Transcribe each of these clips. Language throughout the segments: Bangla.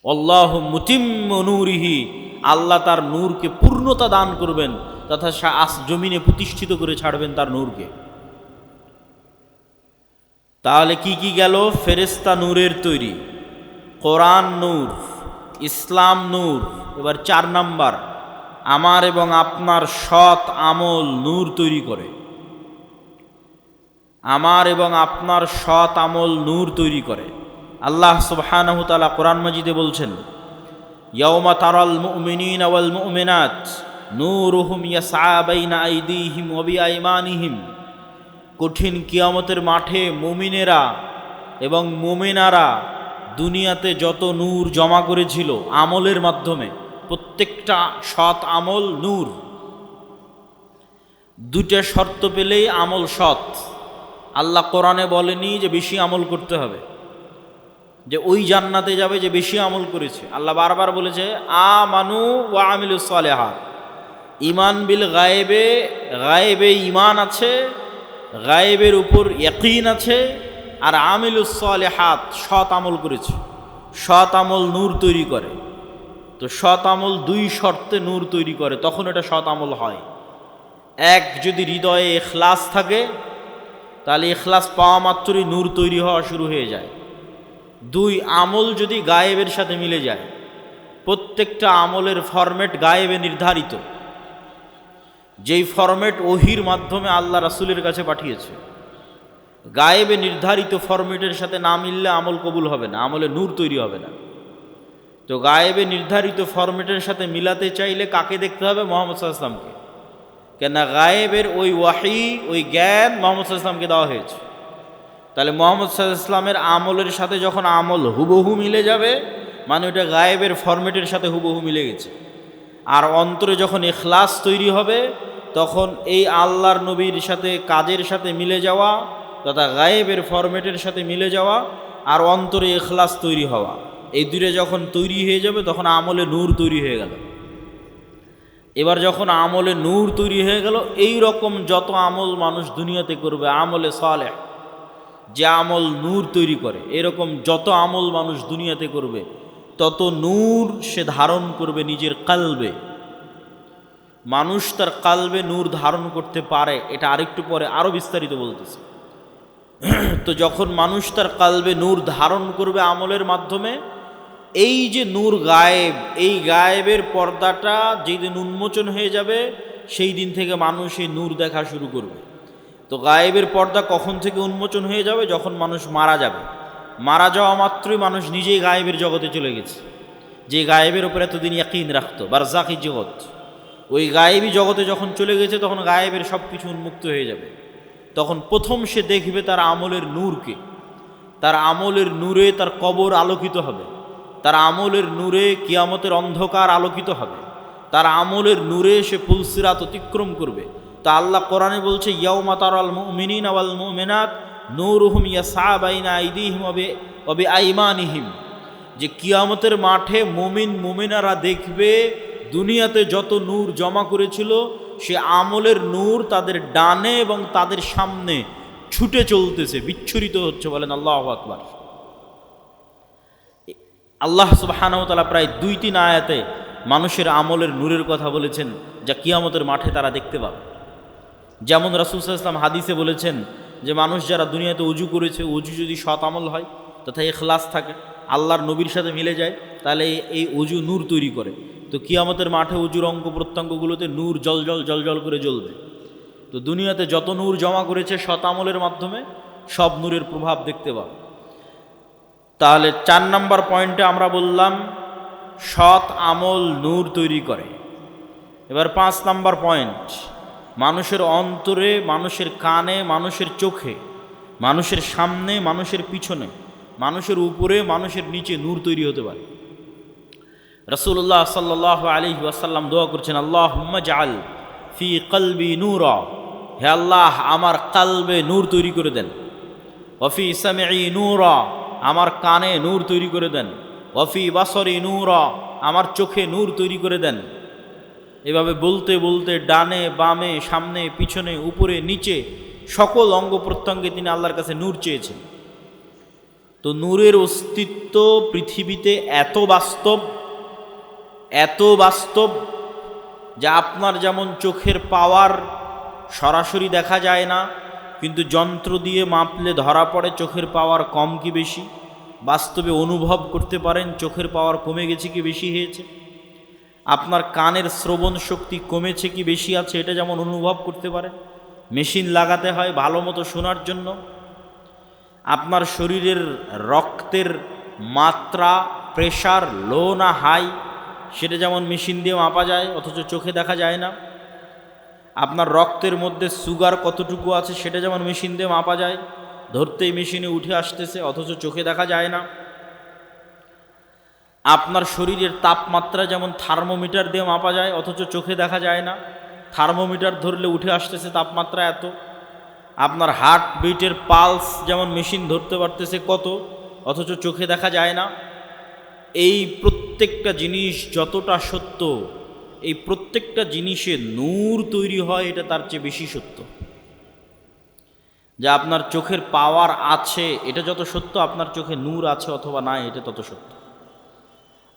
আল্লাহু মুতিম্মু নূরিহি, আল্লাহ তার নূরকে পূর্ণতা দান করবেন তথা জমিনে প্রতিষ্ঠিত করে ছাড়বেন তার নূরকে। তাহলে কি কি গেল? ফেরেশতা নূরের তৈরি, কোরআন নূর, ইসলাম নূর। এবার 4 নাম্বার, আমার এবং আপনার সৎ আমল নূর তৈরি করে। আমার এবং আপনার সৎ আমল নূর তৈরি করে। আল্লাহ সুবহানাহু ওয়া তাআলা কোরআন মাজিদে বলছেন, ইয়াউমা তারাল মুমিনিনা ওয়াল মুমিনাত নূরুহুম ইয়াসআ বাইনা আইদিহিম ওয়া বিআইমানিহিম। কঠিন কিয়ামতের মাঠে মুমিনেরা এবং মুমিনারা দুনিয়াতে যত নূর জমা করেছিল আমলের মাধ্যমে, প্রত্যেকটা সৎ আমল নূর। 2টা শর্ত পেলেই আমল সৎ। আল্লাহ কোরআনে বলেনি যে বেশি আমল করতে হবে, যে ওই জান্নাতে যাবে যে বেশি আমল করেছে। আল্লাহ বারবার বলেছে আমানু ওয়া আমিলুস সালিহাত। ঈমান বিল গায়েবে, গায়েবে ঈমান আছে, গায়েবের উপর ইয়াকিন আছে, আর আমিলুস সালিহাত সৎ আমল করেছে। সৎ আমল নূর তৈরি করে। তো সৎ আমল 2 শর্তে নূর তৈরি করে, তখন এটা সৎ আমল হয়। 1, যদি হৃদয়ে ইখলাস থাকে, তাহলে ইখলাস পাওয়া মাত্রই নূর তৈরি হওয়া শুরু হয়ে যায়। 2, আমল যদি গায়েবের সাথে মিলে যায়। প্রত্যেকটা আমলের ফরম্যাট গায়েবে নির্ধারিত, যেই ফরম্যাট ওহির মাধ্যমে আল্লাহ রাসূলের কাছে পাঠিয়েছে। গায়েবে নির্ধারিত ফরম্যাটের সাথে না মিললে আমল কবুল হবে না, আমলে নূর তৈরি হবে না। তো গায়েবে নির্ধারিত ফরম্যাটের সাথে মিলাতে চাইলে কাকে দেখতে হবে? মুহাম্মদ সাল্লাল্লাহু আলাইহি ওয়াসাল্লামকে। কেননা গায়েবের ওই ওয়াহি, ওই জ্ঞান মুহাম্মদ সাল্লাল্লাহু আলাইহি ওয়াসাল্লামকে দেওয়া হয়েছে। তাহলে মুহাম্মদ সাল্লাল্লাহু আলাইহি ওয়াসাল্লামের আমলের সাথে যখন আমল হুবহু মিলে যাবে, মানে ওটা গায়েবের ফরম্যাটের সাথে হুবহু মিলে গেছে। আর অন্তরে যখন ইখলাস তৈরি হবে, তখন এই আল্লাহর নবীর সাথে কাজের সাথে মিলে যাওয়া তথা গায়েবের ফরম্যাটের সাথে মিলে যাওয়া আর অন্তরে ইখলাস তৈরি হওয়া, এই 2টা যখন তৈরি হয়ে যাবে তখন আমলে নূর তৈরি হয়ে গেল। এবার যখন আমলে নূর তৈরি হয়ে গেল, এই রকম যত আমল মানুষ দুনিয়াতে করবে, আমলে সালেহ, যে আমল নূর তৈরি করে, এরকম যত আমল মানুষ দুনিয়াতে করবে তত নূর সে ধারণ করবে নিজের কালবে। মানুষ তার কালবে নূর ধারণ করতে পারে, এটা আরেকটু পরে আরো বিস্তারিত বলতেছে। তো যখন মানুষ তার কালবে নূর ধারণ করবে আমলের মাধ্যমে, এই যে নূর গায়েব, এই গায়েবের পর্দাটা যেদিন উন্মোচন হয়ে যাবে, সেই দিন থেকে মানুষ এই নূর দেখা শুরু করবে। তো গায়েবের পর্দা কখন থেকে উন্মোচন হয়ে যাবে? যখন মানুষ মারা যাবে। মারা যাওয়া মাত্রই মানুষ নিজেই গায়েবের জগতে চলে গেছে। যে গায়েবের উপরে এতদিন ইয়াকিন রাখতো, বারজাখী জগৎ, ওই গায়েবী জগতে যখন চলে গেছে, তখন গায়েবের সব কিছু উন্মুক্ত হয়ে যাবে। তখন প্রথম সে দেখবে তার আমলের নূরকে। তার আমলের নূরে তার কবর আলোকিত হবে, তার আমলের নূরে কিয়ামতের অন্ধকার আলোকিত হবে, তার আমলের নূরে সে পুলসিরাত অতিক্রম করবে। তা আল্লাহ কোরআনে বলছে, ইয়াউমা তারাল মুমিনিনা ওয়াল মুমিনাত নূরুহুম ইয়াসআ বাইনা আইদিহিম ওয়া বিআইমানিহিম। যে কিয়ামতের মাঠে মুমিন মুমিনারা দেখবে দুনিয়াতে যত নূর জমা করেছিল, সে আমলের নূর তাদের ডানে এবং তাদের সামনে ছুটে চলতেছে, বিচ্ছুরিত হচ্ছে। বলেন আল্লাহু আকবার। আল্লাহ সুবহানাহু ওয়া তাআলা প্রায় 2-3 আয়াতে মানুষের আমলের নূরের কথা বলেছেন, যা কিয়ামতের মাঠে তারা দেখতে পাবে। যেমন রাসূল সাল্লাল্লাহু আলাইহি ওয়াসাল্লাম হাদিসে বলেছেন যে মানুষ যারা দুনিয়াতে উজু করেছে, উজু যদি সৎ আমল হয় তথা ইখলাস থাকে, আল্লাহর নবীর সাথে মিলে যায়, তাহলে এই উজু নূর তৈরি করে। তো কিয়ামতের মাঠে উজুর অঙ্গ প্রত্যঙ্গগুলোতে নূর জল জল করে জ্বলবে। তো দুনিয়াতে যত নূর জমা করেছে সৎ আমলের মাধ্যমে, সব নূরের প্রভাব দেখতে পাবে। তাহলে 4 নম্বর পয়েন্টে আমরা বললাম সৎ আমল নূর তৈরি করে। এবার 5 নম্বর পয়েন্ট, মানুষের অন্তরে, মানুষের কানে, মানুষের চোখে, মানুষের সামনে, মানুষের পিছনে, মানুষের উপরে, মানুষের নিচে নূর তৈরি হতে পারে। রাসূলুল্লাহ সাল্লাল্লাহু আলাইহি ওয়াসাল্লাম দোয়া করছেন, আল্লাহুম্মা জাআল ফি কলবি নূরা, হে আল্লাহ আমার কালবে নূর তৈরি করে দেন। ওয়া ফি সামঈ নূরা, আমার কানে নূর তৈরি করে দেন। ওয়া ফি বাসরি নূরা, আমার চোখে নূর তৈরি করে দেন। এভাবে বলতে বলতে ডানে বামে, সামনে পিছনে, উপরে নিচে সকল অঙ্গ প্রত্যঙ্গে তিনি আল্লাহর কাছে নূর চেয়েছেন। তো তো নূরের অস্তিত্ব পৃথিবীতে এত বাস্তব যা আপনার যেমন চোখের পাওয়ার সরাসরি দেখা যায় না, কিন্তু যন্ত্র দিয়ে মাপলে ধরা পড়ে চোখের পাওয়ার কম কি বেশি, বাস্তবে অনুভব করতে পারেন চোখের পাওয়ার কমে গেছে কি বেশি হয়েছে। আপনার কানের শ্রবণ শক্তি কমেছে কি বেশি আছে এটা যেমন অনুভব করতে পারেন। মেশিন লাগাতে হয় ভালো মতো শোনার জন্য। আপনার শরীরের রক্তের মাত্রা, প্রেশার লো না হাই সেটা যেমন মেশিন দিয়ে মাপা যায়, অথচ চোখে দেখা যায় না। আপনার রক্তের মধ্যে সুগার কতটুকু আছে সেটা যেমন মেশিন দিয়ে মাপা যায়, ধরতেই মেশিনে উঠে আসতেছে, অথচ চোখে দেখা যায় না। আপনার শরীরের তাপমাত্রা যেমন থার্মোমিটার দিয়ে মাপা যায়, অথচ চোখে দেখা যায় না, থার্মোমিটার ধরলে উঠে আসতেছে তাপমাত্রা এত। আপনার হার্ট বিটের পালস যেমন মেশিন ধরতে পারতেছে কত, অথচ চোখে দেখা যায় না। এই প্রত্যেকটা জিনিস যতটা সত্য, এই প্রত্যেকটা জিনিসে নূর তৈরি হয় এটা তার চেয়ে বেশি সত্য। যা আপনার চোখের পাওয়ার আছে এটা যত সত্য, আপনার চোখে নূর আছে অথবা নাই এটা তত সত্য।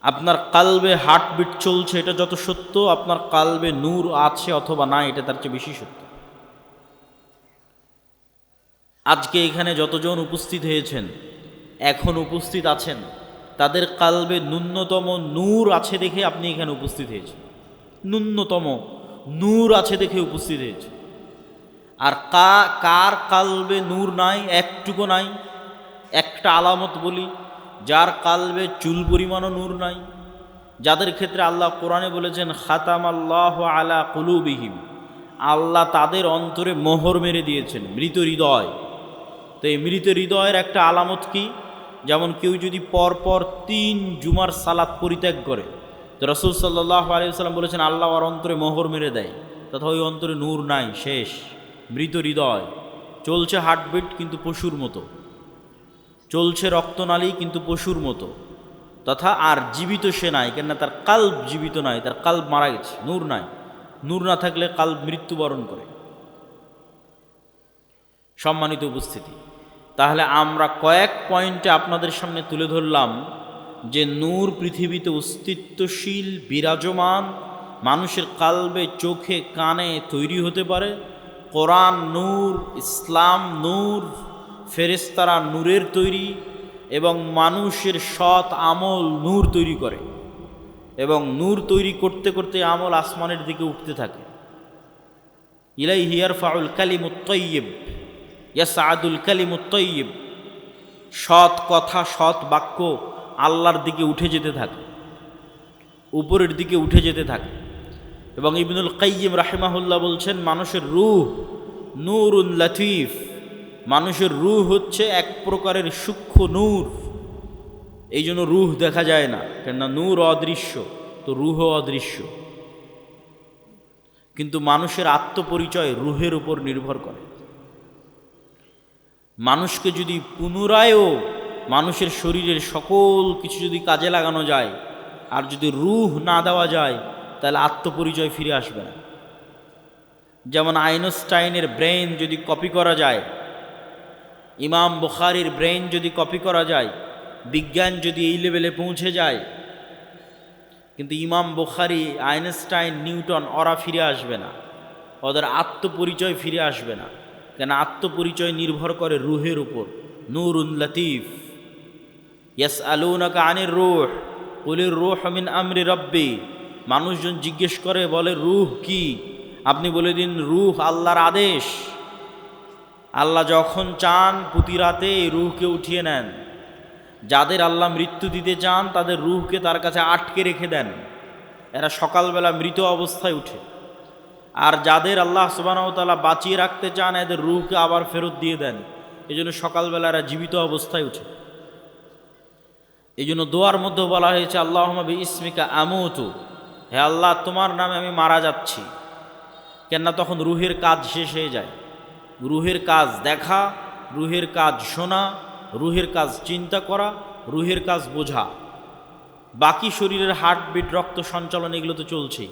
আপনার কালবে হার্টবিট চলছে এটা যত সত্য, আপনার কালবে নূর আছে অথবা নাই এটা তার চেয়ে বেশি সত্য। আজকে এখানে যতজন উপস্থিত হয়েছেন, এখন উপস্থিত আছেন, তাদের কালবে ন্যূনতম নূর আছে দেখে আপনি এখানে উপস্থিত হয়েছেন, ন্যূনতম নূর আছে দেখে উপস্থিত হয়েছে। আর কার কালবে নূর নাই, একটুকু নাই। একটা আলামত বলি, যার কালবে চুল পরিমাণও নূর নাই, যাদের ক্ষেত্রে আল্লাহ কোরআনে বলেছেন খাতামাল্লাহু আলা কুলুবিহিম, আল্লাহ তাদের অন্তরে মোহর মেরে দিয়েছেন, মৃত হৃদয়। তো এই মৃত হৃদয়ের একটা আলামত কি? যেমন কেউ যদি পরপর 3 জুমার সালাত পরিত্যাগ করে, তো রাসূল সাল্লাল্লাহু আলাইহি ওয়াসাল্লাম বলেছেন আল্লাহ ওর অন্তরে মোহর মেরে দেয়, তথা ওই অন্তরে নূর নাই, শেষ, মৃত হৃদয়। চলছে হার্টবিট কিন্তু পশুর মতো, চলছে রক্তনালী কিন্তু পশুর মতো, তথা আর জীবিত সে নাই, কেননা তার কাল্ব জীবিত নাই, তার কাল্ব মারা গেছে, নূর নাই। নূর না থাকলে কাল্ব মৃত্যুবরণ করে। সম্মানিত উপস্থিতি, তাহলে আমরা কয়েক পয়েন্টে আপনাদের সামনে তুলে ধরলাম যে নূর পৃথিবীতে অস্তিত্বশীল, বিরাজমান, মানুষের কালবে, চোখে, কানে তৈরি হতে পারে। কোরআন নূর, ইসলাম নূর, ফেরেশতারা নূরের তৈরি, এবং মানুষের সৎ আমল নূর তৈরি করে, এবং নূর তৈরি করতে করতে আমল আসমানের দিকে উঠতে থাকে। ইলাইহি ইয়ারফাউল কালিমুত তাইয়্যিব ইয়াসআদুল কালিমুত তাইয়্যিব, সৎ কথা, সৎ বাক্য আল্লাহর দিকে উঠে যেতে থাকে, উপরের দিকে উঠে যেতে থাকে। এবং ইবনুল কাইয়্যিম রাহিমাহুল্লাহ বলছেন মানুষের রূহ নূরুন লাতীফ, মানুষের রূহ হচ্ছে এক প্রকারের সূক্ষ্ম নূর। এই জন্য রূহ দেখা যায় না, কেননা নূর অদৃশ্য, তো রূহ অদৃশ্য। কিন্তু মানুষের আত্মপরিচয় রূহের উপর নির্ভর করে। মানুষকে যদি পুনরায়ও মানুষের শরীরের সকল কিছু যদি কাজে লাগানো যায়, আর যদি রূহ না দেওয়া যায়, তাহলে আত্মপরিচয় ফিরে আসবে না। যেমন আইনস্টাইনের ব্রেন যদি কপি করা যায়, ইমাম বুখারীর ব্রেন যদি কপি করা যায়, বিজ্ঞান যদি এই লেভেলে পৌঁছে যায়, কিন্তু ইমাম বুখারী, আইনস্টাইন, নিউটন ওরা ফিরে আসবে না, ওদের আত্মপরিচয় ফিরে আসবে না। কেন? আত্মপরিচয় নির্ভর করে রূহের উপর। নূরুন লতীফ। ইয়াসআলুনাকা আনির রূহ কুলির রূহু মিন আমরি রাব্বি, মানুষজন জিজ্ঞেস করে, বলে রূহ কি? আপনি বলে দিন রূহ আল্লাহর আদেশ। আল্লাহ যখন চান প্রতি রাতে এই রূহকে উঠিয়ে নেন। যাদের আল্লাহ মৃত্যু দিতে চান তাদের রূহকে তার কাছে আটকে রেখে দেন, এরা সকালবেলা মৃত অবস্থায় উঠে। আর যাদের আল্লাহ সুবহানাহু ওয়া তাআলা বাঁচিয়ে রাখতে চান এদের রূহকে আবার ফেরত দিয়ে দেন, এই জন্য সকালবেলা এরা জীবিত অবস্থায় উঠে। এই জন্য দোয়ার মধ্যে বলা হয়েছে আল্লাহুম্মা বিইসমিকা আমুতু, হে আল্লাহ তোমার নামে আমি মারা যাচ্ছি। কেননা তখন রূহের কাজ শেষ হয়ে যায়। রূহের কাজ দেখা, রূহের কাজ শোনা, রূহের কাজ চিন্তা করা, রূহের কাজ বোঝা। বাকি শরীরের হার্টবিট, রক্ত সঞ্চালন এগুলো তো চলছেই,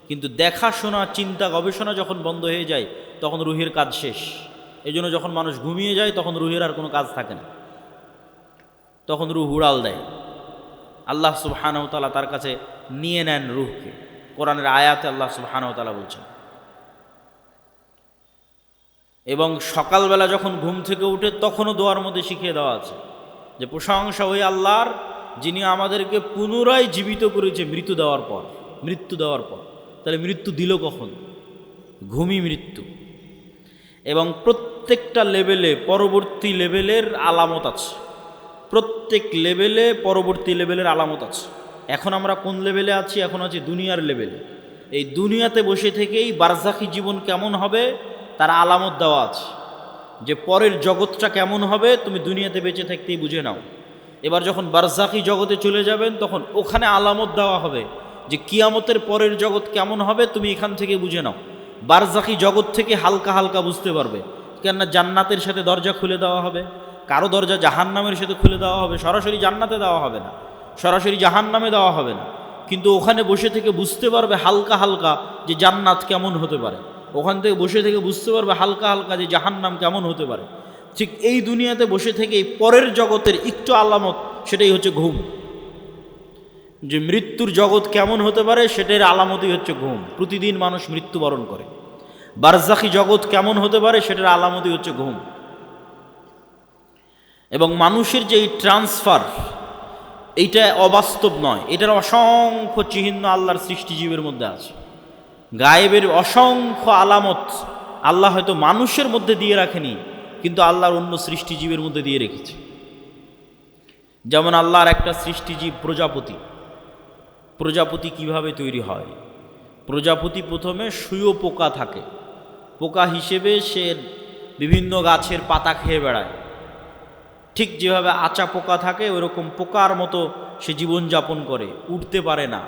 কিন্তু দেখা, শোনা, চিন্তা, গবেষণা যখন বন্ধ হয়ে যায় তখন রূহের কাজ শেষ। এই জন্য যখন মানুষ ঘুমিয়ে যায় তখন রূহের আর কোনো কাজ থাকে না। তখন রুহ উড়াল দেয়। আল্লাহ সুবহানাহু ওয়া তাআলা তার কাছে নিয়ে নেন রুহকে। কোরআনের আয়াতে আল্লাহ সুবহানাহু ওয়া তাআলা বলছেন। এবং সকালবেলা যখন ঘুম থেকে উঠে তখনও দোয়ার মধ্যে শিখিয়ে দেওয়া আছে যে প্রশংসা ওই আল্লাহর, যিনি আমাদেরকে পুনরায় জীবিত করেছে মৃত্যু দেওয়ার পর। তাহলে মৃত্যু দিল কখন? ঘুমই মৃত্যু। এবং প্রত্যেকটা লেভেলে পরবর্তী লেভেলের আলামত আছে, প্রত্যেক লেভেলে পরবর্তী লেভেলের আলামত আছে। এখন আমরা কোন লেভেলে আছি? এখন আছি দুনিয়ার লেভেলে। এই দুনিয়াতে বসে থেকেই বারজাখি জীবন কেমন হবে তার আলামত দেওয়া আছে, যে পরের জগৎটা কেমন হবে তুমি দুনিয়াতে বেঁচে থাকতেই বুঝে নাও। এবার যখন বারজাখি জগতে চলে যাবেন তখন ওখানে আলামত দেওয়া হবে যে কিয়ামতের পরের জগৎ কেমন হবে তুমি এখান থেকে বুঝে নাও। বারজাখি জগৎ থেকে হালকা হালকা বুঝতে পারবে, কেননা জান্নাতের সাথে দরজা খুলে দেওয়া হবে, কারো দরজা জাহান্নামের সাথে খুলে দেওয়া হবে, সরাসরি জান্নাতে দেওয়া হবে না, সরাসরি জাহান্নামে দেওয়া হবে না, কিন্তু ওখানে বসে থেকে বুঝতে পারবে হালকা হালকা যে জান্নাত কেমন হতে পারে, ওখান থেকে বসে থেকে বুঝতে পারবে হালকা হালকা যে জাহান্নাম কেমন হতে পারে। ঠিক এই দুনিয়াতে বসে থেকে এই পরের জগতের একটু আলামত, সেটাই হচ্ছে ঘুম। যে মৃত্যুর জগৎ কেমন হতে পারে সেটার আলামতই হচ্ছে ঘুম। প্রতিদিন মানুষ মৃত্যুবরণ করে। বারজাখি জগৎ কেমন হতে পারে সেটার আলামতই হচ্ছে ঘুম। এবং মানুষের যে এই ট্রান্সফার, এইটা অবাস্তব নয়, এটার অসংখ্য চিহ্ন আল্লাহর সৃষ্টিজীবের মধ্যে আছে। গায়েবের অসংখ্য আলামত আল্লাহ হয়তো মানুষের মধ্যে দিয়ে রাখেনি, কিন্তু আল্লাহর অন্য সৃষ্টিজীবের মধ্যে দিয়ে রেখেছে। যেমন আল্লাহর একটা সৃষ্টিজীব প্রজাপতি। প্রজাপতি কিভাবে তৈরি হয়? প্রজাপতি প্রথমে শুঁয়ো পোকা থাকে, পোকা হিসেবে সে বিভিন্ন গাছের পাতা খেয়ে বেড়ায়। ঠিক যেভাবে আচা পোকা থাকে ওইরকম পোকার মতো সে জীবনযাপন করে, উঠতে পারে না।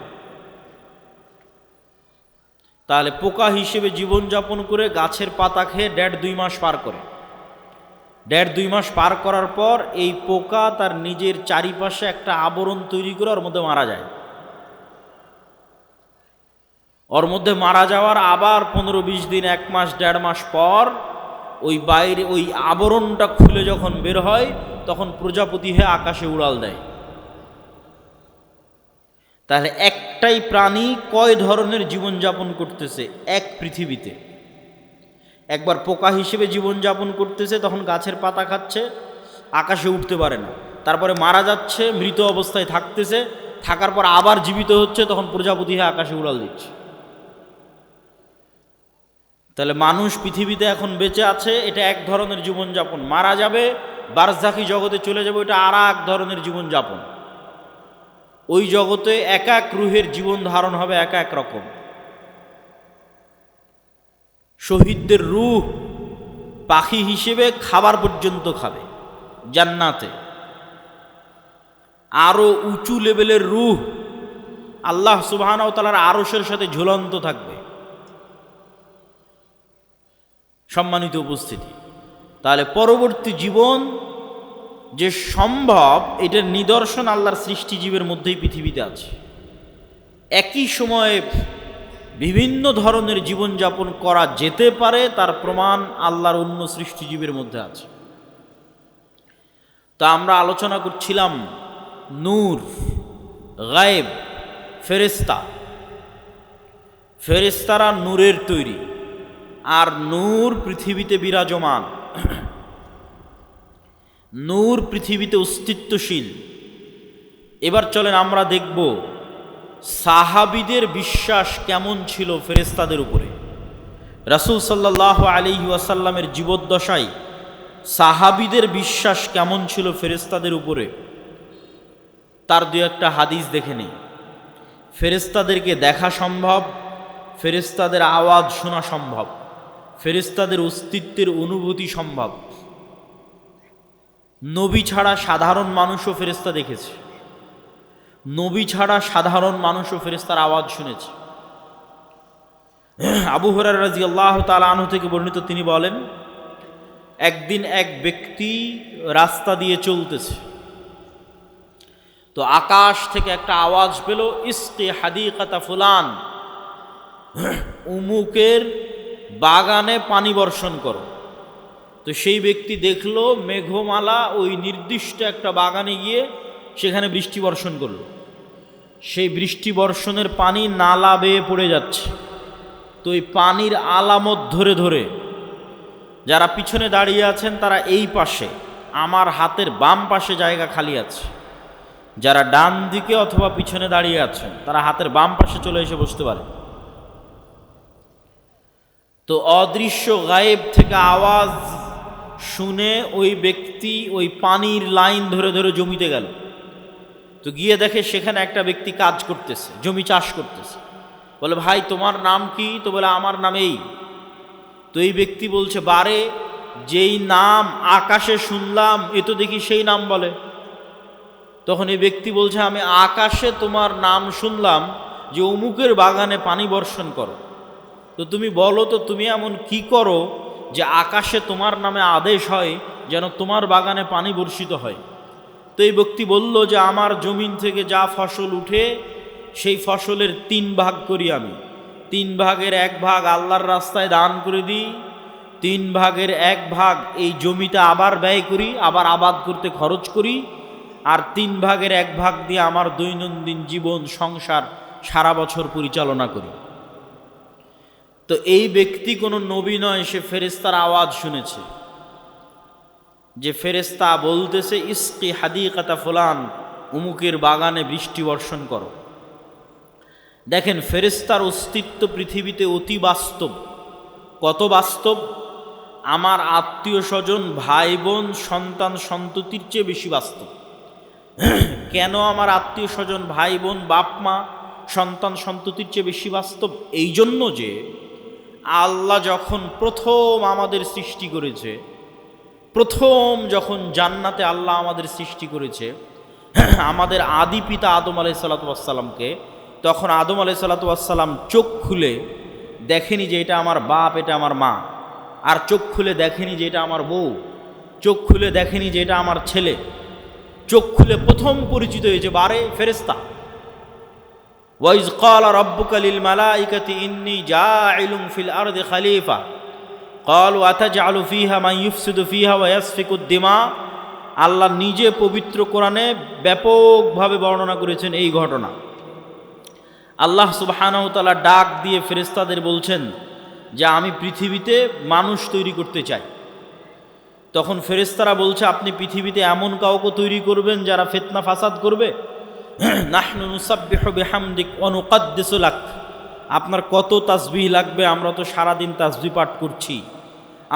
তাহলে পোকা হিসেবে জীবনযাপন করে গাছের পাতা খেয়ে 1.5-2 মাস পার করে। 1.5-2 মাস পার করার পর এই পোকা তার নিজের চারিপাশে একটা আবরণ তৈরি করে ওর মধ্যে মারা যায়। ওর মধ্যে মারা যাওয়ার আবার 15-20 দিন, 1 মাস 1.5 মাস পর ওই বাইরে ওই আবরণটা খুলে যখন বের হয় তখন প্রজাপতি হয়ে আকাশে উড়াল দেয়। তাহলে একটাই প্রাণী কয় ধরনের জীবনযাপন করতেছে এক পৃথিবীতে? একবার পোকা হিসেবে জীবনযাপন করতেছে, তখন গাছের পাতা খাচ্ছে, আকাশে উঠতে পারে না, তারপরে মারা যাচ্ছে, মৃত অবস্থায় থাকতেছে, থাকার পর আবার জীবিত হচ্ছে, তখন প্রজাপতি হয়ে আকাশে উড়াল দিচ্ছে। তাহলে মানুষ পৃথিবীতে এখন বেঁচে আছে, এটা এক ধরনের জীবনযাপন। মারা যাবে, বারজাখি জগতে চলে যাবে, এটা আর এক ধরনের জীবনযাপন। ওই জগতে এক এক রুহের জীবন ধারণ হবে এক এক রকম। শহীদদের রূহ পাখি হিসেবে খাবার পর্যন্ত খাবে জান্নাতে। আরো উঁচু লেভেলের রূহ আল্লাহ সুবহানাহু ওয়া তাআলার আরশের সাথে ঝুলন্ত থাকবে। সম্মানিত উপস্থিতি, তাহলে পরবর্তী জীবন যে সম্ভব এটার নিদর্শন আল্লাহর সৃষ্টিজীবের মধ্যেই পৃথিবীতে আছে। একই সময়ে বিভিন্ন ধরনের জীবনযাপন করা যেতে পারে তার প্রমাণ আল্লাহর অন্য সৃষ্টিজীবের মধ্যে আছে। তা আমরা আলোচনা করছিলাম নূর, গায়েব, ফেরেশতা। ফেরেশতারা নূরের তৈরি, আর নূর পৃথিবীতে বিরাজমান। নূর পৃথিবীতে অস্তিত্বশীল। এবার চলেন আমরা দেখব সাহাবীদের বিশ্বাস কেমন ছিল ফেরেশতাদের উপরে। রাসূল সাল্লাল্লাহু আলাইহি ওয়াসাল্লামের জীবদ্দশায় সাহাবীদের বিশ্বাস কেমন ছিল ফেরেশতাদের উপরে, তার দুই একটা হাদিস দেখে নেই। ফেরেশতাদেরকে দেখা সম্ভব, ফেরেশতাদের আওয়াজ শোনা সম্ভব, ফেরেশতাদের অস্তিত্বের অনুভূতি সম্ভব। নবী ছাড়া সাধারণ মানুষও ফেরেশতা দেখেছে, নবী ছাড়া সাধারণ মানুষও ফেরেশতার আওয়াজ শুনেছে। আবু হুরায়রা রাদিয়াল্লাহু তাআলা আনহু থেকে বর্ণিত, তিনি বলেন, একদিন এক ব্যক্তি রাস্তা দিয়ে চলতেছে, তো আকাশ থেকে একটা আওয়াজ পেল, ইসকি হাদিকাতা ফুলান, উমুকের বাগানে পানি বর্ষণ করো। তো সেই ব্যক্তি দেখলো মেঘমালা ওই নির্দিষ্ট একটা বাগানে গিয়ে সেখানে বৃষ্টি বর্ষণ করলো। সেই বৃষ্টি বর্ষণের পানি নালা বেয়ে পড়ে যাচ্ছে। তো এই পানির আলামত ধরে ধরে যারা পিছনে দাঁড়িয়ে আছেন তারা এই পাশে, আমার হাতের বাম পাশে জায়গা খালি আছে, যারা ডান দিকে অথবা পিছনে দাঁড়িয়ে আছেন তারা হাতের বাম পাশে চলে এসে বসতে পারে। তো অদৃশ্য গায়েব থেকে আওয়াজ শুনে ওই ব্যক্তি ওই পানির লাইন ধরে ধরে জমিতে গেল। তো গিয়ে দেখে সেখানে একটা ব্যক্তি কাজ করতেছে, জমি চাষ করতেছে। বলে, ভাই তোমার নাম কি? তো বলে, আমার নাম এই। তো এই ব্যক্তি বলছে, বারে যেই নাম আকাশে শুনলাম এ তো দেখি সেই নাম বলে। তখন এই ব্যক্তি বলছে, আমি আকাশে তোমার নাম শুনলাম যে অমুকের বাগানে পানি বর্ষণ করো। তো তুমি বলো তো তুমি এমন কি করো যে আকাশে তোমার নামে আদেশ হয় যেন তোমার বাগানে পানি বর্ষিত হয়? তো এই ব্যক্তি বলল যে আমার জমিন থেকে যা ফসল উঠে সেই ফসলের 3 ভাগ করি আমি। 3 ভাগের 1 ভাগ আল্লাহর রাস্তায় দান করে দিই, 3 ভাগের 1 ভাগ এই জমিতে আবার ব্যয় করি, আবার আবাদ করতে খরচ করি, আর 3 ভাগের 1 ভাগ দিয়ে আমার দৈনন্দিন জীবন সংসার সারা বছর পরিচালনা করি। তো এই ব্যক্তি কোনো নবী নয়, সে ফেরেশতার আওয়াজ শুনেছে যে ফেরেশতা বলতেছে, ইসকি হাদিকাতা ফুলান, উমুকের বাগানে বৃষ্টি বর্ষণ করো। দেখেন ফেরেশতার অস্তিত্ব পৃথিবীতে অতি বাস্তব। কত বাস্তব? আমার আত্মীয় স্বজন, ভাই বোন, সন্তান সন্ততির চেয়ে বেশি বাস্তব। কেন আমার আত্মীয় স্বজন, ভাই বোন, বাপ মা, সন্তান সন্ততির চেয়ে বেশি বাস্তব? এই জন্য যে আল্লাহ যখন প্রথম আমাদের সৃষ্টি করেছে, প্রথম যখন জান্নাতে আল্লাহ আমাদের সৃষ্টি করেছে আমাদের আদি পিতা আদম আলাইহিসসালাতু ওয়াসসালামকে, তখন আদম আলাইহিসসালাতু ওয়াসসালাম চোখ খুলে দেখেনি যে এটা আমার বাপ, এটা আমার মা, আর চোখ খুলে দেখেনি যে এটা আমার বউ, চোখ খুলে দেখেনি যে এটা আমার ছেলে। চোখ খুলে প্রথম পরিচিত হয়েছে বারে ফেরেশতা। ওয়াইজ ক্বালা রাব্বুকা লিল মালাইকাতি ইন্নী জাইলুন ফিল আরদি খলিফা ক্বালু আতাজআলু ফিহা মান ইউফসিদু ফিহা ওয়া ইয়াসফিকুদ দিমা। আল্লাহ নিজে পবিত্র কোরআনে ব্যাপকভাবে বর্ণনা করেছেন এই ঘটনা। আল্লাহ সুবহানাহু ওয়া তাআলা ডাক দিয়ে ফেরেশতাদের বলছেন যে আমি পৃথিবীতে মানুষ তৈরি করতে চাই। তখন ফেরেশতারা বলছে, আপনি পৃথিবীতে এমন কাউকে তৈরি করবেন যারা ফিতনা ফাসাদ করবে? নাহনু নুসাব্বিহু বিহামদিক ওয়া নুকদ্দিসু লাক। আপনার কত তাসবিহ লাগবে? আমরা তো সারাদিন তাসবিহ পাঠ করছি,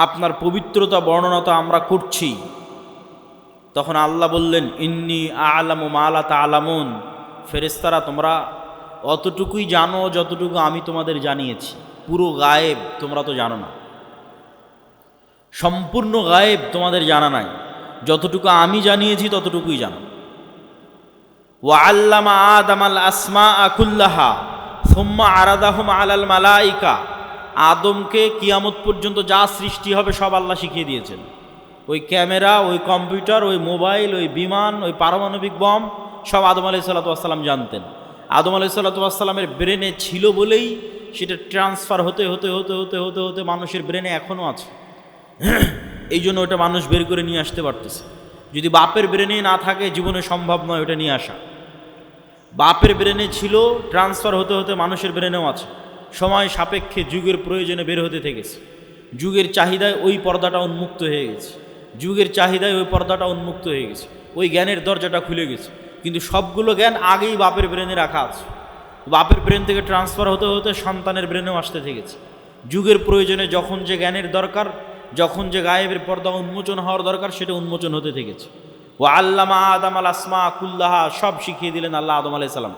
আপনার পবিত্রতা বর্ণনা তো আমরা করছি। তখন আল্লাহ বললেন, ইন্নী আ'লামু মা লা তা'লামুন। ফেরেশতারা তোমরা অতটুকুই জানো যতটুকু আমি তোমাদের জানিয়েছি, পুরো গায়েব তোমরা তো জানো না, সম্পূর্ণ গায়েব তোমাদের জানা নাই, যতটুকু আমি জানিয়েছি ততটুকুই জানো। ওয়া আল্লামা আদামাল আসমাআ কুল্লাহা সুম্মা আরাদাহুম আলাল মালাইকা। আদমকে কিয়ামত পর্যন্ত যা সৃষ্টি হবে সব আল্লাহ শিখিয়ে দিয়েছেন। ওই ক্যামেরা, ওই কম্পিউটার, ওই মোবাইল, ওই বিমান, ওই পারমাণবিক বম সব আদম আলাইহিসসালাতু ওয়াসসালাম জানতেন। আদম আলাইহিসসালাতু ওয়াসসালামের ব্রেনে ছিল বলেই সেটা ট্রান্সফার হতে হতে হতে হতে হতে হতে মানুষের ব্রেনে এখনও আছে। এই জন্য ওটা মানুষ বের করে নিয়ে আসতে পারতেছে। যদি বাপের ব্রেনে না থাকে জীবনে সম্ভব নয় ওটা নিয়ে আসা। বাপের ব্রেনে ছিল, ট্রান্সফার হতে হতে মানুষের ব্রেনেও আছে। সময় সাপেক্ষে যুগের প্রয়োজনে বের হতে থেকেছে। যুগের চাহিদায় ওই পর্দাটা উন্মুক্ত হয়ে গেছে, যুগের চাহিদায় ওই পর্দাটা উন্মুক্ত হয়ে গেছে, ওই জ্ঞানের দরজাটা খুলে গেছে। কিন্তু সবগুলো জ্ঞান আগেই বাপের ব্রেনে রাখা আছে। বাপের ব্রেন থেকে ট্রান্সফার হতে হতে সন্তানের ব্রেনেও আসতে থেকেছে। যুগের প্রয়োজনে যখন যে জ্ঞানের দরকার, যখন যে গায়েবের পর্দা উন্মোচন হওয়ার দরকার সেটা উন্মোচন হতে থেকেছে। ওয়া আল্লামা আদামাল আসমা কুল্লাহা, সব শিখিয়ে দিলেন আল্লাহ আদম আলাইহিস সালাম।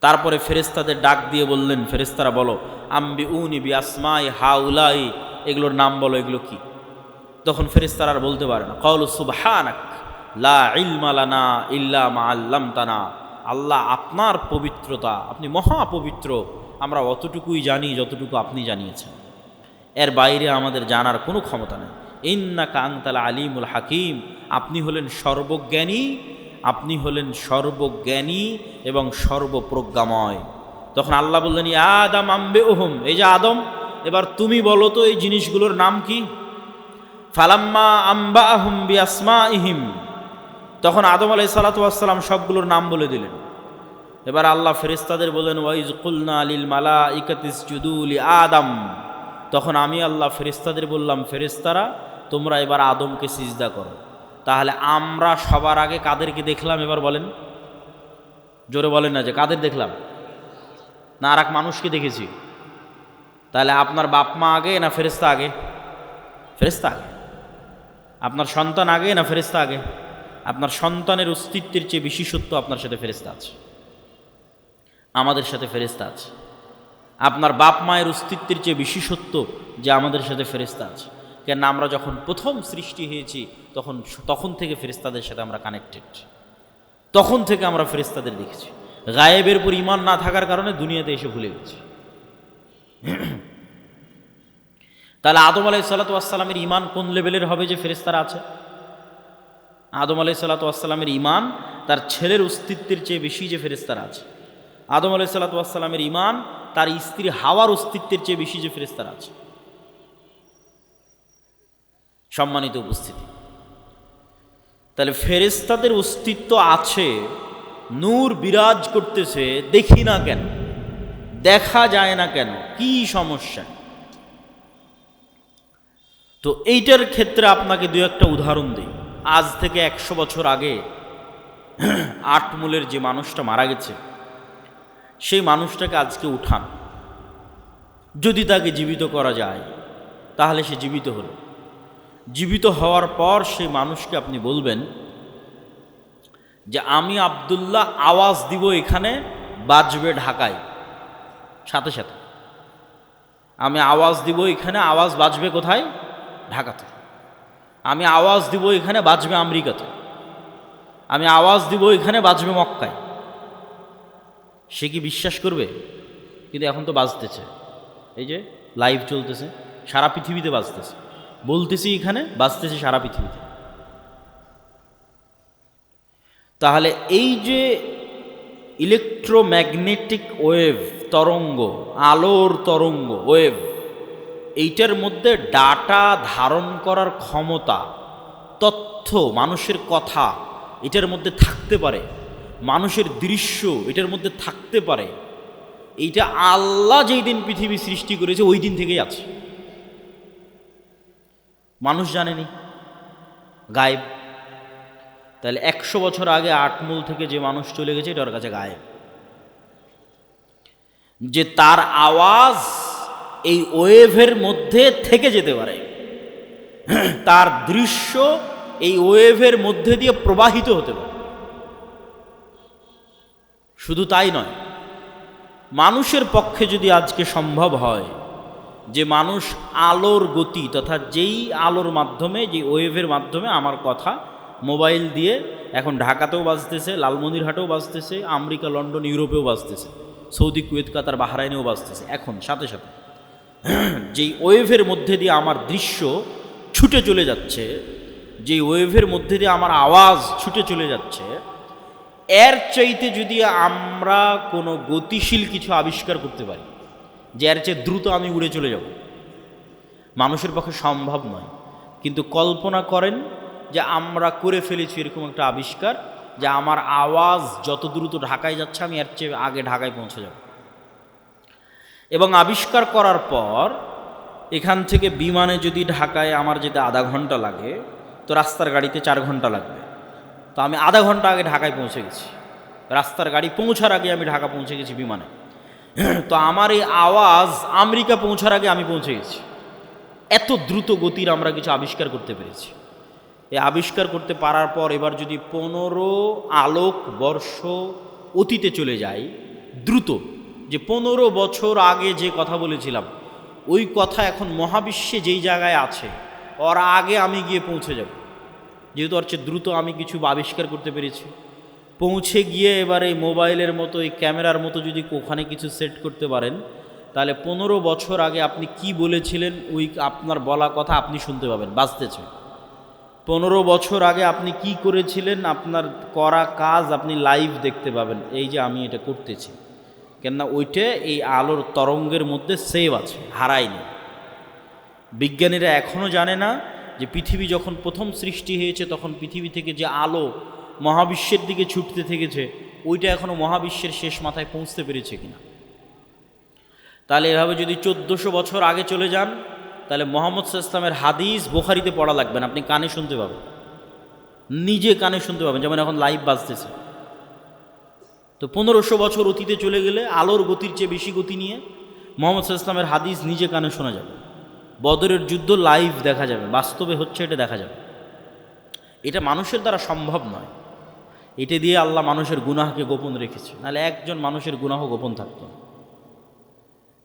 তারপরে ফেরেশতাদের ডাক দিয়ে বললেন, ফেরেশতারা বলো, আম্বিউনি বি আসমাই হাউলাই, এগুলোর নাম বলো, এগুলো কি? তখন ফেরেশতারা আর বলতে পারে না। ক্বালু সুবহানাক লা ইলমা লানা ইল্লা মা আল্লামতানা। আল্লাহ আপনার পবিত্রতা, আপনি মহাপবিত্র, আমরা অতটুকুই জানি যতটুকু আপনি জানিয়েছেন, এর বাইরে আমাদের জানার কোনো ক্ষমতা নেই। ইন্নাকা আনতাল আলিমুল হাকিম, আপনি হলেন সর্বজ্ঞানী, আপনি হলেন সর্বজ্ঞানী এবং সর্বপ্রজ্ঞাময়। তখন আল্লাহ বললেন, ইয়া আদম আম্বিউহুম, এই যে আদম, এবার তুমি বলো তো এই জিনিসগুলোর নাম কি? ফালাম্মা আম্বাআহুম বিআসমাইহিম, তখন আদম আলাইহিস সালাতু ওয়াস সালাম সবগুলোর নাম বলে দিলেন। এবার আল্লাহ ফেরেশতাদের বলেন, ওয়াইজ কুলনা লিল মালাইকাতি ইসজুদু লি আদম, তখন আমি আল্লাহ ফেরেশতাদের বললাম, ফেরেশতারা তোমরা এবার আদমকে সিজদা করো। তাহলে আমরা সবার আগে কাদেরকে দেখলাম? এবার বলেন, জোরে বলেন না যে কাদের দেখলাম, না আর এক মানুষকে দেখেছি? তাহলে আপনার বাপ মা আগে না ফেরেশতা আগে? ফেরেশতা আগে। আপনার সন্তান আগে না ফেরেশতা আগে? আপনার সন্তানের অস্তিত্বের চেয়ে বিশেষত্ব আপনার সাথে ফেরেশতা আছে, আমাদের সাথে ফেরেশতা আছে। আপনার বাপ মায়ের অস্তিত্বের চেয়ে বিশেষত্ব যে আমাদের সাথে ফেরেশতা আছে। কেন আমরা যখন প্রথম সৃষ্টি হয়েছি তখন থেকে ফেরেশতাদের সাথে আমরা কানেক্টেড, তখন থেকে আমরা ফেরেশতাদের দেখেছি। গায়েবের উপর ঈমান না থাকার কারণে দুনিয়াতে এসে ভুলে গেছি। তাহলে আদম আলাইহিস সালাতু ওয়াস সালামের ঈমান কোন লেভেলের হবে যে ফেরেশতারা আছে? আদম আলাইহিস সালাতু ওয়াস সালামের ঈমান তার ছেলের অস্তিত্বের চেয়ে বেশি যে ফেরেশতারা আছে। আদম আলাইহিস সালাতু ওয়াস সালামের ঈমান তার স্ত্রী হাওয়ার অস্তিত্বের চেয়ে বেশি যে ফেরেশতারা আছে। সম্মানিত উপস্থিতি, তাহলে ফেরেশতাদের অস্তিত্ব আছে, নূর বিরাজ করতেছে, দেখি না কেন, দেখা যায় না কেন, কি সমস্যা? তো এইটার ক্ষেত্রে আপনাকে দু একটা উদাহরণ দিই। আজ থেকে 100 বছর আগে আটমূলের যে মানুষটা মারা গেছে, সেই মানুষটাকে আজকে উঠান, যদি তাকে জীবিত করা যায় তাহলে সে জীবিত হলো। জীবিত হওয়ার পর সেই মানুষকে আপনি বলবেন যে আমি আব্দুল্লাহ আওয়াজ দিব, এখানে বাজবে ঢাকায়, সাথে সাথে আমি আওয়াজ দিব, এখানে আওয়াজ বাজবে কোথায়? ঢাকাতে। আমি আওয়াজ দিব, এখানে বাজবে আমেরিকাতে। আমি আওয়াজ দিব, এখানে বাজবে মক্কায়। সে কি বিশ্বাস করবে? কিন্তু এখন তো বাজতেছে, এই যে লাইভ চলতেছে, সারা পৃথিবীতে বাজতেছে, বলতেছি এখানে, বাজতেছে সারা পৃথিবীতে। তাহলে এই যে ইলেকট্রোম্যাগনেটিক ওয়েভ, তরঙ্গ, আলোর তরঙ্গ ওয়েভ, এইটার মধ্যে ডাটা ধারণ করার ক্ষমতা, তথ্য, মানুষের কথা এটার মধ্যে থাকতে পারে, মানুষের দৃশ্য এটার মধ্যে থাকতে পারে। এইটা আল্লাহ যেই দিন পৃথিবী সৃষ্টি করেছে ওই দিন থেকেই আছে, মানুষ জানেনি, গায়েব। তাহলে 100 বছর আগে আটমূল থেকে যে মানুষ চলে গেছে, এটার কাছে গায়েব। যে তার আওয়াজ এই ওয়েভের মধ্যে থেকে যেতে পারে, তার দৃশ্য এই ওয়েভের মধ্যে দিয়ে প্রবাহিত হতে পারে। শুধু তাই নয়, মানুষের পক্ষে যদি আজকে সম্ভব হয় যে মানুষ আলোর গতি তথা যেই আলোর মাধ্যমে, যে ওয়েভের মাধ্যমে আমার কথা মোবাইল দিয়ে এখন ঢাকাতেও বাজতেছে, লালমনিরহাটেও বাজতেছে, আমেরিকা, লন্ডন, ইউরোপেও বাজতেছে, সৌদি, কুয়েত, কাতার, বাহরাইনেও বাজতেছে, এখন সাথে সাথে যেই ওয়েভের মধ্যে দিয়ে আমার দৃশ্য ছুটে চলে যাচ্ছে, যেই ওয়েভের মধ্যে দিয়ে আমার আওয়াজ ছুটে চলে যাচ্ছে, এর চাইতে যদি আমরা কোনো গতিশীল কিছু আবিষ্কার করতে পারি যে এর চেয়ে দ্রুত আমি উড়ে চলে যাব, মানুষের পক্ষে সম্ভব নয়। কিন্তু কল্পনা করেন যে আমরা করে ফেলেছি এরকম একটা আবিষ্কার, যে আমার আওয়াজ যত দ্রুত ঢাকায় যাচ্ছে আমি এর চেয়ে আগে ঢাকায় পৌঁছে যাব। এবং আবিষ্কার করার পর এখান থেকে বিমানে যদি ঢাকায় আমার যেতে আধা ঘন্টা লাগে, তো রাস্তার গাড়িতে 4 ঘন্টা লাগবে। তো আমি আধা ঘন্টা আগে ঢাকায় পৌঁছে গেছি, রাস্তার গাড়ি পৌঁছার আগে আমি ঢাকা পৌঁছে গেছি বিমানে। তো আমার এই আওয়াজ আমেরিকা পৌঁছার আগে আমি পৌঁছে গেছি। এত দ্রুত গতির আমরা কিছু আবিষ্কার করতে পেরেছি। এই আবিষ্কার করতে পারার পর এবার যদি 15 আলোক বর্ষ অতীতে চলে যাই দ্রুত, যে 15 বছর আগে যে কথা বলেছিলাম ওই কথা এখন মহাবিশ্বে যেই জায়গায় আছে ওর আগে আমি গিয়ে পৌঁছে যাব, যেহেতু ওর চেয়ে দ্রুত আমি কিছু আবিষ্কার করতে পেরেছি। পৌঁছে গিয়ে এবার এই মোবাইলের মতো, এই ক্যামেরার মতো যদি ওখানে কিছু সেট করতে পারেন, তাহলে 15 বছর আগে আপনি কি বলেছিলেন ওই আপনার বলা কথা আপনি শুনতে পাবেন, বাজতেছে। 15 বছর আগে আপনি কি করেছিলেন, আপনার করা কাজ আপনি লাইভ দেখতে পাবেন, এই যে আমি এটা করতেছি। কেননা ওইটা এই আলোর তরঙ্গের মধ্যে সেভ আছে, হারায়নি। বিজ্ঞানীরা এখনও জানে না যে পৃথিবী যখন প্রথম সৃষ্টি হয়েছে তখন পৃথিবী থেকে যে আলো মহাবিশ্বের দিকে ছুটতে থেকেছে ওইটা এখনও মহাবিশ্বের শেষ মাথায় পৌঁছতে পেরেছে কিনা। তাহলে এভাবে যদি 1400 বছর আগে চলে যান তাহলে মুহাম্মদ সাল্লাল্লাহু আলাইহি ওয়াসাল্লামের হাদিস বুখারীতে পড়া লাগবে না, আপনি কানে শুনতে পাবেন, নিজে কানে শুনতে পাবেন, যেমন এখন লাইভ বাজতেছে। তো 1500 বছর অতীতে চলে গেলে আলোর গতির চেয়ে বেশি গতি নিয়ে মুহাম্মদ সাল্লাল্লাহু আলাইহি ওয়াসাল্লামের হাদিস নিজে কানে শোনা যাবে, বদরের যুদ্ধ লাইভ দেখা যাবে, বাস্তবে হচ্ছে এটা দেখা যাবে। এটা মানুষের দ্বারা সম্ভব নয়, এটা দিয়ে আল্লাহ মানুষের গুনাহকে গোপন রেখেছে, নাহলে একজন মানুষের গুনাহ গোপন থাকতো না।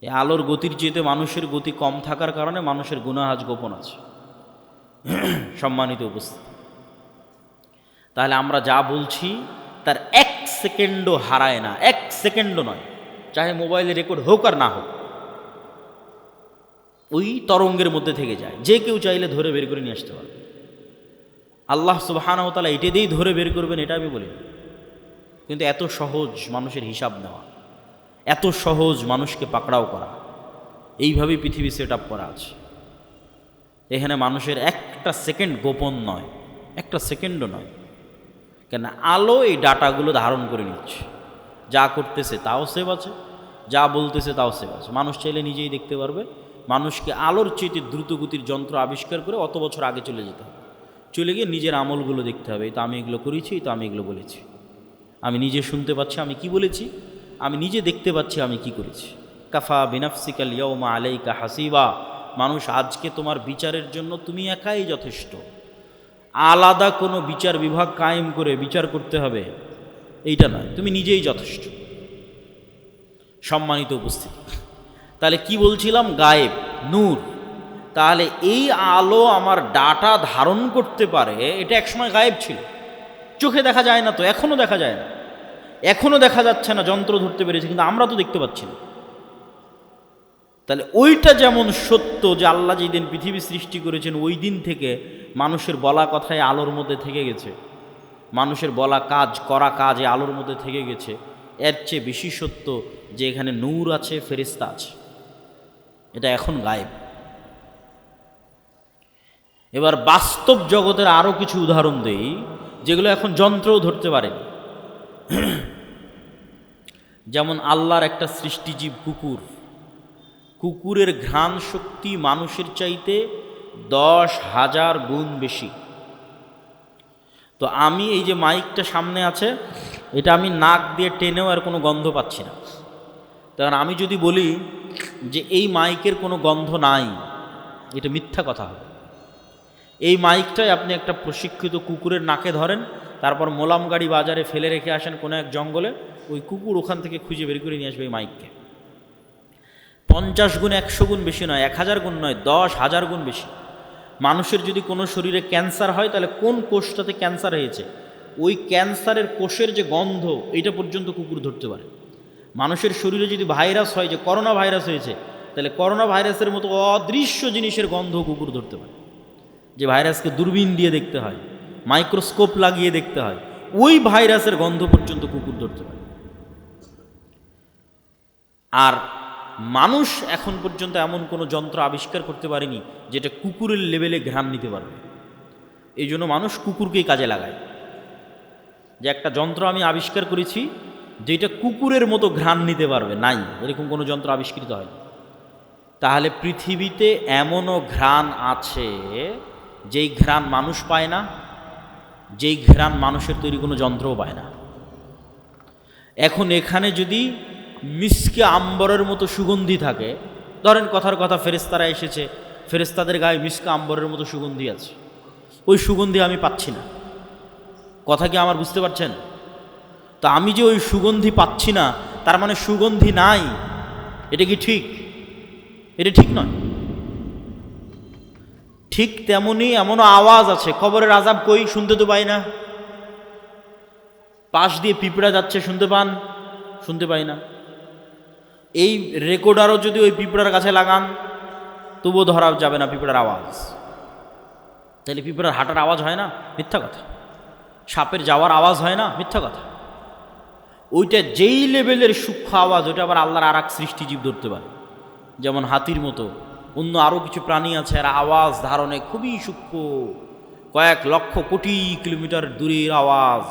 এই আলোর গতির চেয়েতে মানুষের গতি কম থাকার কারণে মানুষের গুনাহ আজ গোপন আছে। সম্মানিত উপস্থিতি, তাহলে আমরা যা বলছি তার 1 সেকেন্ডও হারায় না, 1 সেকেন্ডও নয়, চাহে মোবাইলে রেকর্ড হোক আর না হোক, ওই তরঙ্গের মধ্যে থেকে যায়, যে কেউ চাইলে ধরে বের করে নিয়ে আসতে পারবে। আল্লাহ সুবহানাহু ওয়া তাআলা এটা দিয়েই ধরে বের করবেন এটা আমি বলি, কিন্তু এত সহজ মানুষের হিসাব নেওয়া, এত সহজ মানুষকে পাকড়াও করা, এইভাবেই পৃথিবী সেট আপ করা আছে। এখানে মানুষের একটা সেকেন্ড গোপন নয়, একটা সেকেন্ডও নয়, কেন আলো এই ডাটাগুলো ধারণ করে নিচ্ছে, যা করতেছে তাও সেভ আছে, যা বলতেছে তাও সেভ আছে। মানুষ চাইলে নিজেই দেখতে পারবে। মানুষকে আলোর চেয়ে দ্রুতগতির যন্ত্র আবিষ্কার করে অত বছর আগে চলে যেতে হবে, চলে গিয়ে নিজের আমলগুলো দেখতে হবে, এই তো আমি এগুলো করেছি, এই তো আমি এগুলো বলেছি, আমি নিজে শুনতে পাচ্ছি আমি কি বলেছি, আমি নিজে দেখতে পাচ্ছি আমি কি করেছি। কাফা বিনাফসিকাল ইয়াউমা আলাইকা হাসিবা, মানুষ আজকে তোমার বিচারের জন্য তুমি একাই যথেষ্ট, আলাদা কোনো বিচার বিভাগ কায়েম করে বিচার করতে হবে এইটা নয়, তুমি নিজেই যথেষ্ট। সম্মানিত উপস্থিতি, তাহলে কি বলছিলাম, গায়েব নূর। তাহলে এই আলো আমার ডাটা ধারণ করতে পারে, এটা একসময় গায়েব ছিল, চোখে দেখা যায় না, তো এখনও দেখা যায় না, এখনও দেখা যাচ্ছে না, যন্ত্র ধরতে পেরেছে কিন্তু আমরা তো দেখতে পাচ্ছি না। তাহলে ওইটা যেমন সত্য যে আল্লাহ যেদিন পৃথিবী সৃষ্টি করেছেন ওই দিন থেকে মানুষের বলা কথায় আলোর মধ্যে থেকে গেছে, মানুষের বলা কাজ করা কাজ এই আলোর মধ্যে থেকে গেছে, এর চেয়ে বেশি সত্য যে এখানে নূর আছে, ফেরেশতা আছে, এটা এখন গায়েব। এবার বাস্তব জগতের আরও কিছু উদাহরণ দেই যেগুলো এখন যন্ত্রও ধরতে পারেনি। যেমন আল্লাহর একটা সৃষ্টিজীব কুকুর, কুকুরের ঘ্রাণ শক্তি মানুষের চাইতে 10,000 গুণ বেশি। তো আমি এই যে মাইকটা সামনে আছে এটা আমি নাক দিয়ে টেনেও আর কোনো গন্ধ পাচ্ছি না, তখন আমি যদি বলি যে এই মাইকের কোনো গন্ধ নাই, এটা মিথ্যা কথা হবে। এই মাইকটাই আপনি একটা প্রশিক্ষিত কুকুরের নাকে ধরেন, তারপর মোলাম গাড়ি বাজারে ফেলে রেখে আসেন কোনো এক জঙ্গলে, ওই কুকুর ওখান থেকে খুঁজে বের করে নিয়ে আসবে এই মাইককে। 50 গুণ 100 গুণ বেশি নয়, 1000 গুণ নয়, 10,000 গুণ বেশি। মানুষের যদি কোনো শরীরে ক্যান্সার হয় তাহলে কোন কোষটাতে ক্যান্সার হয়েছে ওই ক্যান্সারের কোষের যে গন্ধ এইটা পর্যন্ত কুকুর ধরতে পারে। মানুষের শরীরে যদি ভাইরাস হয়, যে করোনা ভাইরাস হয়েছে, তাহলে করোনা ভাইরাসের মতো অদৃশ্য জিনিসের গন্ধ কুকুর ধরতে পারে, যে ভাইরাসকে দূরবীন দিয়ে দেখতে হয়, মাইক্রোস্কোপ লাগিয়ে দেখতে হয়, ওই ভাইরাসের গন্ধ পর্যন্ত কুকুর ধরতে পারে। আর মানুষ এখন পর্যন্ত এমন কোনো যন্ত্র আবিষ্কার করতে পারেনি যেটা কুকুরের লেভেলে ঘ্রাণ নিতে পারবে। এই জন্য মানুষ কুকুরকেই কাজে লাগায়, যে একটা যন্ত্র আমি আবিষ্কার করেছি যেটা কুকুরের মতো ঘ্রাণ নিতে পারবে, নাই, এরকম কোনো যন্ত্র আবিষ্কৃত হয়নি। তাহলে পৃথিবীতে এমনও ঘ্রাণ আছে যেই ঘ্রাণ মানুষ পায় না, যেই ঘ্রাণ মানুষের তৈরি কোনো যন্ত্রও পায় না। এখন এখানে যদি মিসকে আম্বরের মতো সুগন্ধি থাকে, ধরেন কথার কথা ফেরেশতারা এসেছে, ফেরেশতাদের গায়ে মিসকে আম্বরের মতো সুগন্ধি আছে, ওই সুগন্ধি আমি পাচ্ছি না, কথা কি আমার বুঝতে পারছেন? তো আমি যে ওই সুগন্ধি পাচ্ছি না তার মানে সুগন্ধি নাই, এটা কি ঠিক? এটা ঠিক নয়। ঠিক তেমনি এমনও আওয়াজ আছে, কবরের আযাব কই, শুনতে তো পাই না, পাশ দিয়ে পিঁপড়া যাচ্ছে শুনতে পান, শুনতে পাই না। এই রেকর্ডারও যদি ওই পিঁপড়ার কাছে লাগান তবুও ধরা যাবে না পিঁপড়ার আওয়াজ। তাহলে পিঁপড়ার হাঁটার আওয়াজ হয় না? মিথ্যা কথা। সাপের যাওয়ার আওয়াজ হয় না? মিথ্যা কথা। ওইটা যেই লেভেলের সূক্ষ্ম আওয়াজ, ওইটা আবার আল্লাহর আর এক সৃষ্টিজীব ধরতে পারে। যেমন হাতির মতো অন্য আরও কিছু প্রাণী আছে, এরা আওয়াজ ধারণে খুবই সূক্ষ্ম, কয়েক লক্ষ কোটি কিলোমিটার দূরের আওয়াজ